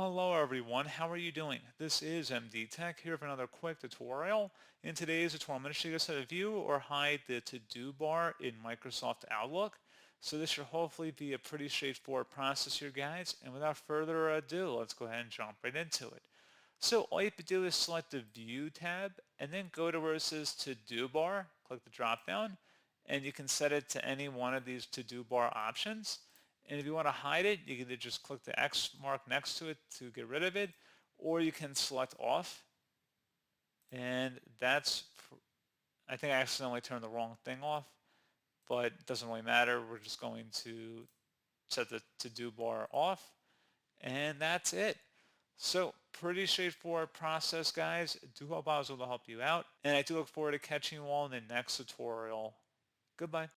Hello everyone, how are you doing? This is MD Tech here for another quick tutorial. In today's tutorial, I'm going to show you how to view or hide the to-do bar in Microsoft Outlook. So this should hopefully be a pretty straightforward process here, guys. And without further ado, let's go ahead and jump right into it. So all you have to do is select the View tab and then go to where it says To-Do Bar, click the drop down, and you can set it to any one of these To-Do Bar options. And if you want to hide it, you can either just click the X mark next to it to get rid of it, or you can select Off. And I think I accidentally turned the wrong thing off, but it doesn't really matter. We're just going to set the To-Do Bar off, and that's it. So pretty straightforward process, guys. I do hope I was able to help you out, and I do look forward to catching you all in the next tutorial. Goodbye.